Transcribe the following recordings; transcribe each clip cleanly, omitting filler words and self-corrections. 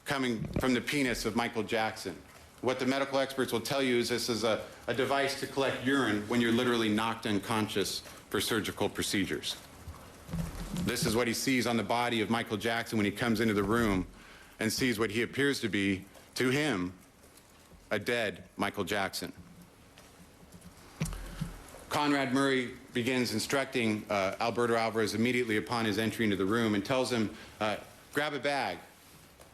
coming from the penis of Michael Jackson. What the medical experts will tell you is this is a device to collect urine when you're literally knocked unconscious for surgical procedures. This is what he sees on the body of Michael Jackson when he comes into the room and sees what he appears to be, to him, a dead Michael Jackson. Conrad Murray begins instructing Alberto Alvarez immediately upon his entry into the room and tells him, grab a bag.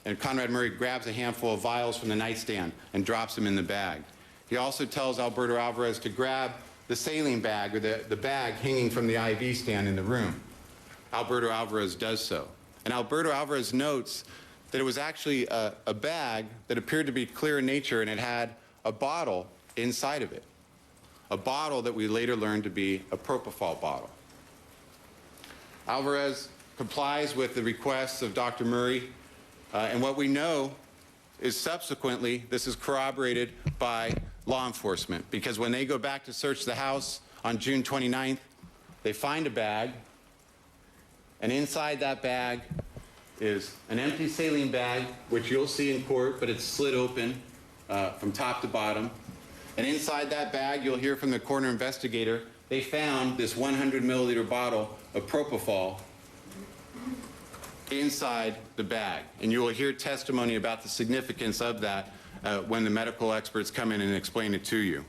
And Conrad Murray grabs a handful of vials from the nightstand and drops them in the bag. He also tells Alberto Alvarez to grab the saline bag, or the bag hanging from the IV stand in the room. Alberto Alvarez does so. And Alberto Alvarez notes that it was actually a bag that appeared to be clear in nature, and it had a bottle inside of it. A bottle that we later learned to be a propofol bottle. Alvarez complies with the requests of Dr. Murray, and what we know is subsequently this is corroborated by law enforcement, because when they go back to search the house on June 29th, they find a bag, and inside that bag is an empty saline bag, which you'll see in court, but it's slit open from top to bottom. And inside that bag, you'll hear from the coroner investigator, they found this 100 milliliter bottle of propofol inside the bag. And you will hear testimony about the significance of that when the medical experts come in and explain it to you.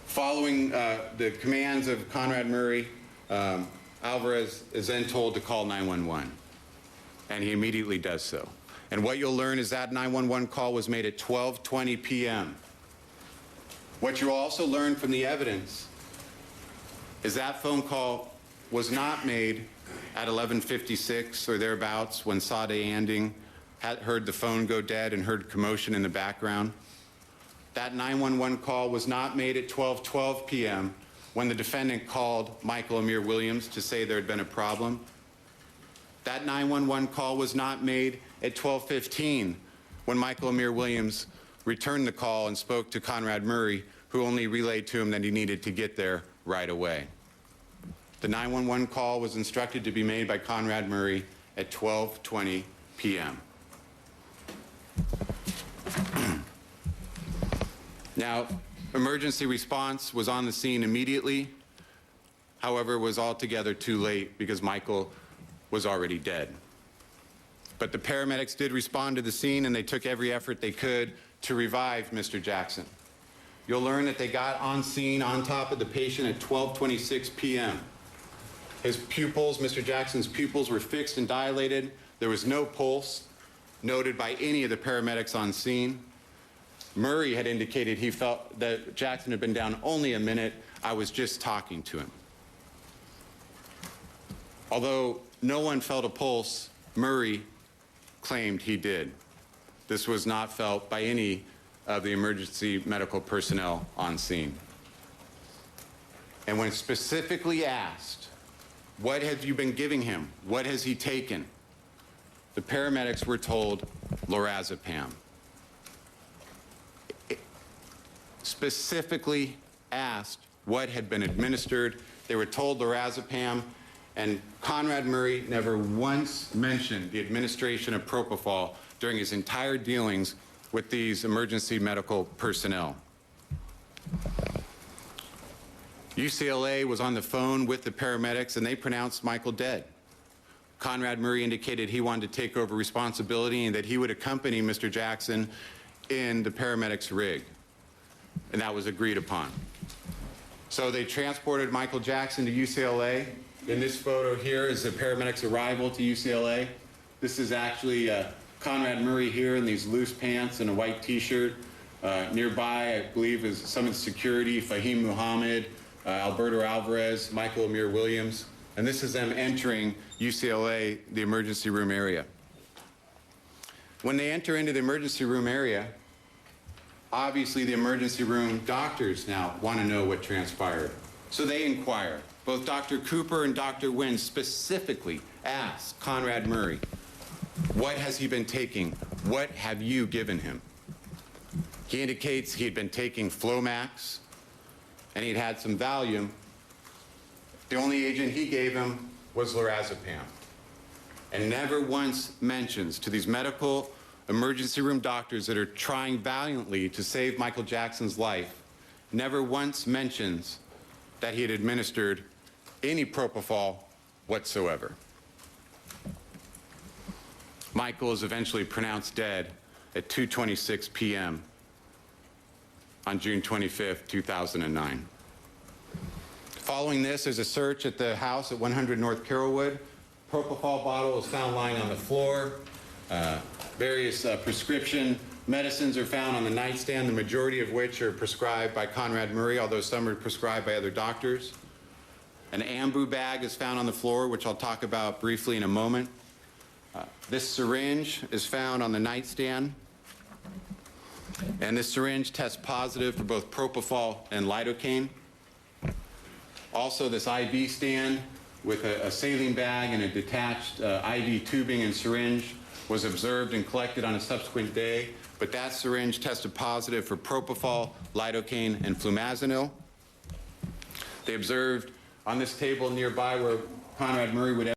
Following the commands of Conrad Murray, Alvarez is then told to call 911, and he immediately does so. And what you'll learn is that 911 call was made at 12:20 p.m. What you'll also learn from the evidence is that phone call was not made at 11:56 or thereabouts, when Sade Anding had heard the phone go dead and heard commotion in the background. That 911 call was not made at 12:12 p.m. when the defendant called Michael Amir Williams to say there had been a problem. That 911 call was not made at 12:15 when Michael Amir Williams returned the call and spoke to Conrad Murray, who only relayed to him that he needed to get there right away. The 911 call was instructed to be made by Conrad Murray at 12:20 p.m. Now, emergency response was on the scene immediately. However, it was altogether too late because Michael was already dead. But the paramedics did respond to the scene, and they took every effort they could to revive Mr. Jackson. You'll learn that they got on scene on top of the patient at 12:26 p.m. His pupils, Mr. Jackson's pupils, were fixed and dilated. There was no pulse noted by any of the paramedics on scene. Murray had indicated he felt that Jackson had been down only a minute. I was just talking to him. Although no one felt a pulse, Murray claimed he did. This was not felt by any of the emergency medical personnel on scene. And when specifically asked, what have you been giving him? What has he taken? The paramedics were told lorazepam. Specifically asked what had been administered. They were told lorazepam, and Conrad Murray never once mentioned the administration of propofol during his entire dealings with these emergency medical personnel. UCLA was on the phone with the paramedics, and they pronounced Michael dead. Conrad Murray indicated he wanted to take over responsibility and that he would accompany Mr. Jackson in the paramedics' rig, and that was agreed upon. So they transported Michael Jackson to UCLA. In this photo here is the paramedics' arrival to UCLA. This is actually Conrad Murray here in these loose pants and a white t-shirt. Nearby, I believe, is some of the security, Fahim Muhammad, Alberto Alvarez, Michael Amir Williams. And this is them entering UCLA, the emergency room area. When they enter into the emergency room area, obviously the emergency room doctors now want to know what transpired. So they inquire. Both Dr. Cooper and Dr. Wynn specifically asked Conrad Murray, what has he been taking? What have you given him? He indicates he had been taking Flomax, and he'd had some Valium. The only agent he gave him was lorazepam. and never once mentions to these medical emergency room doctors that are trying valiantly to save Michael Jackson's life, never once mentions that he had administered any propofol whatsoever. Michael is eventually pronounced dead at 2:26 p.m. on June 25, 2009. Following this, there's a search at the house at 100 North Carrollwood. Propofol bottle is found lying on the floor. Various prescription medicines are found on the nightstand, the majority of which are prescribed by Conrad Murray, although some are prescribed by other doctors. An ambu bag is found on the floor, which I'll talk about briefly in a moment. This syringe is found on the nightstand, and this syringe tests positive for both propofol and lidocaine. Also, this IV stand with a saline bag and a detached IV tubing and syringe was observed and collected on a subsequent day, but that syringe tested positive for propofol, lidocaine, and flumazenil. They observed on this table nearby where Conrad Murray would